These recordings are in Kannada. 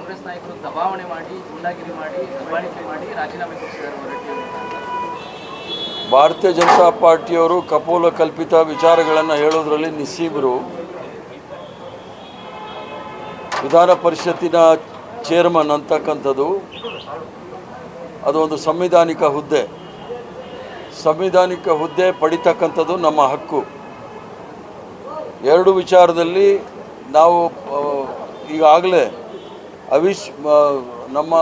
ಕಾಂಗ್ರೆಸ್ ನಾಯಕರು ದಬಾವಣೆ ಮಾಡಿ ಗುಂಡಾಗಿರಿ ಮಾಡಿ ದಬ್ಬಾಳಿಕೆ ಮಾಡಿ ರಾಜೀನಾಮೆ ಕೊಡಿಸಿದ್ದಾರೆ ಹೊರಟ್ಟಿ ಅವರು. ಭಾರತೀಯ ಜನತಾ ಪಾರ್ಟಿಯವರು ಕಪೋಲ ಕಲ್ಪಿತ ವಿಚಾರಗಳನ್ನು ಹೇಳೋದ್ರಲ್ಲಿ ನಿಸ್ಸೀಬರು. ವಿಧಾನ ಪರಿಷತ್ತಿನ ಚೇರ್ಮನ್ ಅಂತಕ್ಕಂಥದ್ದು ಅದು ಒಂದು ಸಂವಿಧಾನಿಕ ಹುದ್ದೆ. ಸಂವಿಧಾನಿಕ ಹುದ್ದೆ ಪಡಿತಕ್ಕಂಥದ್ದು ನಮ್ಮ ಹಕ್ಕು. ಎರಡು ವಿಚಾರದಲ್ಲಿ ನಾವು ಈಗಾಗಲೇ ನಮ್ಮ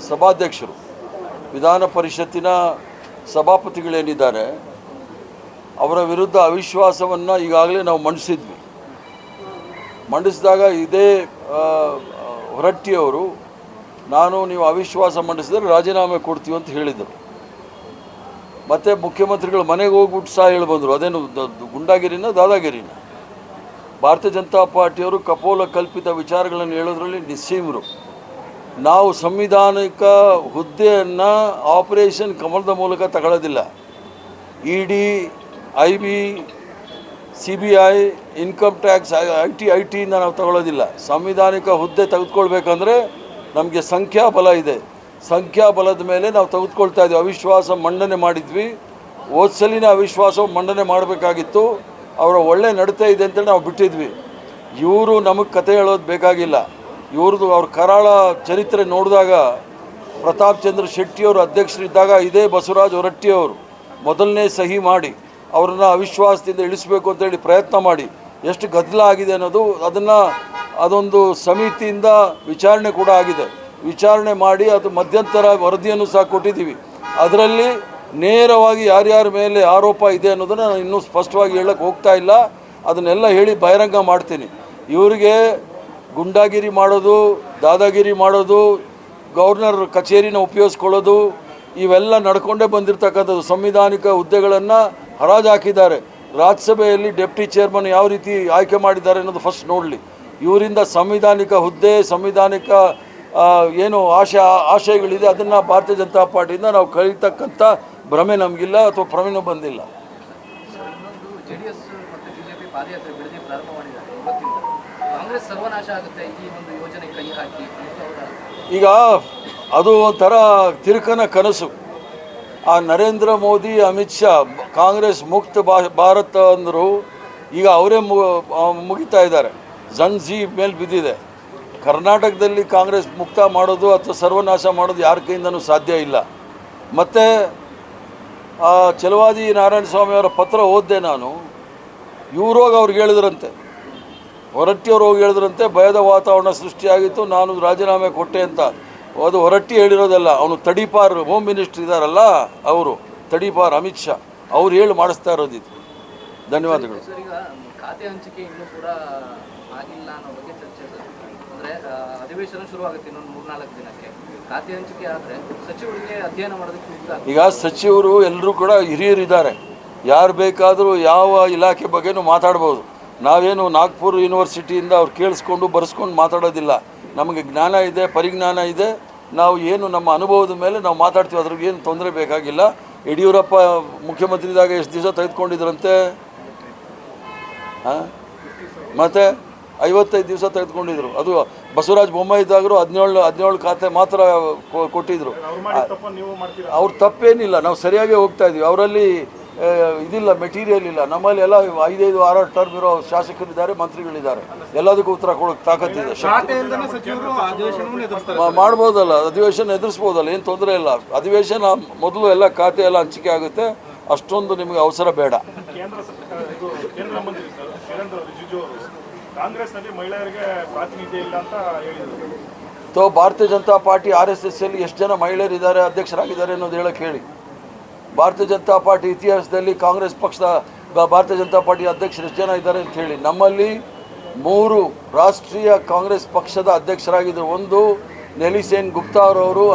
ಸಭಾಧ್ಯಕ್ಷರು ವಿಧಾನ ಪರಿಷತ್ತಿನ ಸಭಾಪತಿಗಳೇನಿದ್ದಾರೆ ಅವರ ವಿರುದ್ಧ ಅವಿಶ್ವಾಸವನ್ನು ಈಗಾಗಲೇ ನಾವು ಮಂಡಿಸಿದಾಗ ಇದೇ ಹೊರಟ್ಟಿಯವರು ನೀವು ಅವಿಶ್ವಾಸ ಮಂಡಿಸಿದರೆ ರಾಜೀನಾಮೆ ಕೊಡ್ತೀವಿ ಅಂತ ಹೇಳಿದರು. ಮತ್ತು ಮುಖ್ಯಮಂತ್ರಿಗಳು ಮನೆಗೆ ಹೋಗ್ಬಿಟ್ಟು ಸಹ ಹೇಳಿ ಬಂದರು. ಅದೇನು ಗುಂಡಾಗಿರಿನ ದಾದಾಗಿರಿನ? ಭಾರತೀಯ ಜನತಾ ಪಾರ್ಟಿಯವರು ಕಪೋಲ ಕಲ್ಪಿತ ವಿಚಾರಗಳನ್ನು ಹೇಳೋದ್ರಲ್ಲಿ ನಿಸ್ಸೀಮರು. ನಾವು ಸಂವಿಧಾನಿಕ ಹುದ್ದೆಯನ್ನು ಆಪರೇಷನ್ ಕಮಲದ ಮೂಲಕ ತಗೊಳ್ಳೋದಿಲ್ಲ. ED, IB, CBI, income tax, IT ಇಂದ ನಾವು ತಗೊಳ್ಳೋದಿಲ್ಲ. ಸಂವಿಧಾನಿಕ ಹುದ್ದೆ ತೆಗೆದುಕೊಳ್ಬೇಕಂದ್ರೆ ನಮಗೆ ಸಂಖ್ಯಾಬಲ ಇದೆ. ಸಂಖ್ಯಾಬಲದ ಮೇಲೆ ನಾವು ತೆಗೆದುಕೊಳ್ತಾ ಇದ್ದೀವಿ. ಅವಿಶ್ವಾಸ ಮಂಡನೆ ಮಾಡಿದ್ವಿ. ಹೋದ್ಸಲಿನ ಅವಿಶ್ವಾಸ ಮಂಡನೆ ಮಾಡಬೇಕಾಗಿತ್ತು. ಅವರ ಒಳ್ಳೆ ನಡತೆ ಇದೆ ಅಂತೇಳಿ ನಾವು ಬಿಟ್ಟಿದ್ವಿ. ಇವರು ನಮಗೆ ಕತೆ ಹೇಳೋದು ಬೇಕಾಗಿಲ್ಲ. ಇವ್ರದ್ದು ಅವ್ರ ಕರಾಳ ಚರಿತ್ರೆ ನೋಡಿದಾಗ ಪ್ರತಾಪ್ ಚಂದ್ರ ಶೆಟ್ಟಿಯವರು ಅಧ್ಯಕ್ಷರಿದ್ದಾಗ ಇದೇ ಬಸವರಾಜ ಹೊರಟ್ಟಿಯವರು ಮೊದಲನೇ ಸಹಿ ಮಾಡಿ ಅವ್ರನ್ನ ಅವಿಶ್ವಾಸದಿಂದ ಇಳಿಸಬೇಕು ಅಂತೇಳಿ ಪ್ರಯತ್ನ ಮಾಡಿ ಎಷ್ಟು ಗದ್ದಲ ಆಗಿದೆ ಅನ್ನೋದು ಅದೊಂದು ಸಮಿತಿಯಿಂದ ವಿಚಾರಣೆ ಕೂಡ ಆಗಿದೆ. ವಿಚಾರಣೆ ಮಾಡಿ ಅದು ಮಧ್ಯಂತರ ವರದಿಯನ್ನು ಸಹ ಕೊಟ್ಟಿದ್ದೀವಿ. ಅದರಲ್ಲಿ ನೇರವಾಗಿ ಯಾರ್ಯಾರ ಮೇಲೆ ಆರೋಪ ಇದೆ ಅನ್ನೋದನ್ನು ನಾನು ಇನ್ನೂ ಸ್ಪಷ್ಟವಾಗಿ ಹೇಳಕ್ಕೆ ಹೋಗ್ತಾ ಇಲ್ಲ. ಅದನ್ನೆಲ್ಲ ಹೇಳಿ ಬಹಿರಂಗ ಮಾಡ್ತೀನಿ. ಇವರಿಗೆ ಗುಂಡಾಗಿರಿ ಮಾಡೋದು, ದಾದಾಗಿರಿ ಮಾಡೋದು, ಗವರ್ನರ್ ಕಚೇರಿನ ಉಪಯೋಗಿಸ್ಕೊಳ್ಳೋದು ಇವೆಲ್ಲ ನಡ್ಕೊಂಡೇ ಬಂದಿರತಕ್ಕಂಥದ್ದು. ಸಂವಿಧಾನಿಕ ಹುದ್ದೆಗಳನ್ನು ಹರಾಜು ಹಾಕಿದ್ದಾರೆ. ರಾಜ್ಯಸಭೆಯಲ್ಲಿ ಡೆಪ್ಟಿ ಚೇರ್ಮನ್ ಯಾವ ರೀತಿ ಆಯ್ಕೆ ಮಾಡಿದ್ದಾರೆ ಅನ್ನೋದು ಫಸ್ಟ್ ನೋಡಲಿ. ಇವರಿಂದ ಸಂವಿಧಾನಿಕ ಹುದ್ದೆ, ಸಂವಿಧಾನಿಕ ಏನು ಆಶಯಗಳಿದೆ ಅದನ್ನು ಭಾರತೀಯ ಜನತಾ ಪಾರ್ಟಿಯಿಂದ ನಾವು ಕಳೀತಕ್ಕಂಥ ಭ್ರಮೆ ನಮಗಿಲ್ಲ ಅಥವಾ ಭ್ರಮೆನೂ ಬಂದಿಲ್ಲ. JDS ಮತ್ತು BJP ಪಾದಯಾತ್ರೆ ಬೆಳಗ್ಗೆ ಪ್ರಾರಂಭ ಮಾಡಿದ್ದಾರೆ. ಇವತ್ತಿಂದ ಕಾಂಗ್ರೆಸ್ ಸರ್ವನಾಶ ಆಗುತ್ತೆ ಈ ಒಂದು ಯೋಜನೆ ಕೈ ಹಾಕಿ. ಈಗ ಅದು ಒಂಥರ ತಿರುಕನ ಕನಸು. ಆ ನರೇಂದ್ರ ಮೋದಿ, ಅಮಿತ್ ಶಾ ಕಾಂಗ್ರೆಸ್ ಮುಕ್ತ ಭಾರತ ಅಂದರು. ಈಗ ಅವರೇ ಮುಗಿತಾ ಇದ್ದಾರೆ. ಜಂಜಿ ಮೇಲೆ ಬಿದ್ದಿದೆ. ಕರ್ನಾಟಕದಲ್ಲಿ ಕಾಂಗ್ರೆಸ್ ಮುಕ್ತ ಮಾಡೋದು ಅಥವಾ ಸರ್ವನಾಶ ಮಾಡೋದು ಯಾರ ಕೈಯಿಂದನೂ ಸಾಧ್ಯ ಇಲ್ಲ. ಮತ್ತು ಛಲವಾದಿ ನಾರಾಯಣ ಸ್ವಾಮಿಯವರ ಪತ್ರ ಓದಿದೆ ನಾನು. ಇವರು ಹೋಗಿ ಅವ್ರಿಗೆ ಹೇಳಿದ್ರಂತೆ, ಹೊರಟ್ಟಿಯವರು ಹೋಗಿ ಹೇಳಿದ್ರಂತೆ ಭಯದ ವಾತಾವರಣ ಸೃಷ್ಟಿಯಾಗಿತ್ತು, ನಾನು ರಾಜೀನಾಮೆ ಕೊಟ್ಟೆ ಅಂತ. ಅದು ಹೊರಟ್ಟಿ ಹೇಳಿರೋದಲ್ಲ, ಅವನು ತಡಿಪಾರ್ ಹೋಮ್ ಮಿನಿಸ್ಟರ್ ಇದ್ದಾರಲ್ಲ ಅವರು, ತಡಿಪಾರ್ ಅಮಿತ್ ಶಾ ಅವ್ರು ಹೇಳಿ ಮಾಡಿಸ್ತಾ ಇರೋದಿತ್ತು. ಧನ್ಯವಾದಗಳು. ಸರ್, ಈಗ ಖಾತೆ ಹಂಚಿಕೆ ಇನ್ನೂ ಕೂಡ ಆಗಿಲ್ಲ ಅನ್ನೋ ಬಗ್ಗೆ ಚರ್ಚೆ ಸರ್. ಅಂದರೆ ಅಧಿವೇಶನ ಶುರುವಾಗುತ್ತೆ ಇನ್ನೊಂದು 3-4 ದಿನಕ್ಕೆ. ಖಾತೆ ಹಂಚಿಕೆ ಆದರೆ ಸಚಿವರಿಗೆ ಅಧ್ಯಯನ ಮಾಡೋದಕ್ಕೆ ಈಗ ಸಚಿವರು ಎಲ್ಲರೂ ಕೂಡ ಹಿರಿಯರಿದ್ದಾರೆ. ಯಾರು ಬೇಕಾದರೂ ಯಾವ ಇಲಾಖೆ ಬಗ್ಗೆನೂ ಮಾತಾಡ್ಬೋದು. ನಾವೇನು ನಾಗ್ಪುರ್ ಯೂನಿವರ್ಸಿಟಿಯಿಂದ ಅವ್ರು ಕೇಳಿಸ್ಕೊಂಡು ಬರೆಸ್ಕೊಂಡು ಮಾತಾಡೋದಿಲ್ಲ. ನಮಗೆ ಜ್ಞಾನ ಇದೆ, ಪರಿಜ್ಞಾನ ಇದೆ. ನಾವು ಏನು ನಮ್ಮ ಅನುಭವದ ಮೇಲೆ ನಾವು ಮಾತಾಡ್ತೀವಿ. ಅದ್ರಿಗೆ ಏನು ತೊಂದರೆ ಬೇಕಾಗಿಲ್ಲ. ಯಡಿಯೂರಪ್ಪ ಮುಖ್ಯಮಂತ್ರಿ ಇದ್ದಾಗ ಎಷ್ಟು ದಿವಸ ತೆಗೆದುಕೊಂಡಿದ್ರಂತೆ? ಮತ್ತು 55 ದಿವಸ ತೆಗೆದುಕೊಂಡಿದ್ರು. ಅದು ಬಸವರಾಜ ಬೊಮ್ಮಾಯಿ ಇದ್ದಾಗಲೂ 17 ಖಾತೆ ಮಾತ್ರ ಕೊಟ್ಟಿದ್ದರು. ಅವ್ರ ತಪ್ಪೇನಿಲ್ಲ, ನಾವು ಸರಿಯಾಗಿ ಹೋಗ್ತಾ ಇದ್ವಿ. ಅವರಲ್ಲಿ ಇದಿಲ್ಲ, ಮೆಟೀರಿಯಲ್ ಇಲ್ಲ. ನಮ್ಮಲ್ಲಿ ಎಲ್ಲ 5-6 ಟರ್ಮ್ ಇರೋ ಶಾಸಕರಿದ್ದಾರೆ, ಮಂತ್ರಿಗಳಿದ್ದಾರೆ. ಎಲ್ಲದಕ್ಕೂ ಉತ್ತರ ಕೊಡೋಕ್ಕೆ ತಾಕತ್ತಿದೆ. ಮಾಡ್ಬೋದಲ್ಲ, ಅಧಿವೇಶನ ಎದುರಿಸ್ಬೋದಲ್ಲ, ಏನು ತೊಂದರೆ ಇಲ್ಲ. ಅಧಿವೇಶನ ಮೊದಲು ಎಲ್ಲ ಖಾತೆ ಎಲ್ಲ ಹಂಚಿಕೆ ಆಗುತ್ತೆ. ಅಷ್ಟೊಂದು ನಿಮಗೆ ಅವಸರ ಬೇಡ. ಕಾಂಗ್ರೆಸ್ನಲ್ಲಿ ಮಹಿಳೆಯರಿಗೆ ಪ್ರಾತಿನಿಧ್ಯ ಇಲ್ಲ ಅಂತ ಹೇಳಿದರು. ಭಾರತೀಯ ಜನತಾ ಪಾರ್ಟಿ RSS ಅಲ್ಲಿ ಎಷ್ಟು ಜನ ಮಹಿಳೆಯರಿದ್ದಾರೆ, ಅಧ್ಯಕ್ಷರಾಗಿದ್ದಾರೆ ಅನ್ನೋದು ಹೇಳಕ್ಕೆ ಹೇಳಿ. ಭಾರತೀಯ ಜನತಾ ಪಾರ್ಟಿ ಇತಿಹಾಸದಲ್ಲಿ ಕಾಂಗ್ರೆಸ್ ಪಕ್ಷದ ಭಾರತೀಯ ಜನತಾ ಪಾರ್ಟಿ ಅಧ್ಯಕ್ಷರು ಎಷ್ಟು ಜನ ಇದ್ದಾರೆ ಅಂತ ಹೇಳಿ. ನಮ್ಮಲ್ಲಿ 3 ರಾಷ್ಟ್ರೀಯ ಕಾಂಗ್ರೆಸ್ ಪಕ್ಷದ ಅಧ್ಯಕ್ಷರಾಗಿದ್ದರು. ಒಂದು ನೆಲಿಸೇನ್ ಗುಪ್ತಾ ಅವರವರು,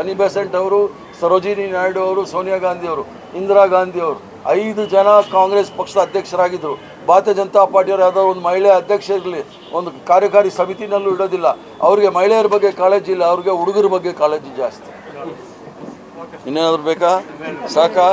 ಅನಿ ಬೆಸೆಂಟ್ ಅವರು, ಸರೋಜಿನಿ ನಾಯ್ಡು ಅವರು, ಸೋನಿಯಾ ಗಾಂಧಿ ಅವರು, ಇಂದಿರಾ ಗಾಂಧಿ ಅವರು 5 ಜನ ಕಾಂಗ್ರೆಸ್ ಪಕ್ಷದ ಅಧ್ಯಕ್ಷರಾಗಿದ್ದರು. ಭಾರತೀಯ ಜನತಾ ಪಾರ್ಟಿಯವರು ಯಾವುದೋ ಒಂದು ಮಹಿಳೆ ಅಧ್ಯಕ್ಷ ಇರಲಿ, ಒಂದು ಕಾರ್ಯಕಾರಿ ಸಮಿತಿನಲ್ಲೂ ಇಡೋದಿಲ್ಲ. ಅವ್ರಿಗೆ ಮಹಿಳೆಯರ ಬಗ್ಗೆ ಕಾಳಜಿ ಇಲ್ಲ, ಅವ್ರಿಗೆ ಹುಡುಗರ ಬಗ್ಗೆ ಕಾಳಜಿ ಜಾಸ್ತಿ. ಇನ್ನೇನಾದರೂ ಬೇಕಾ? ಸಾಕಾ?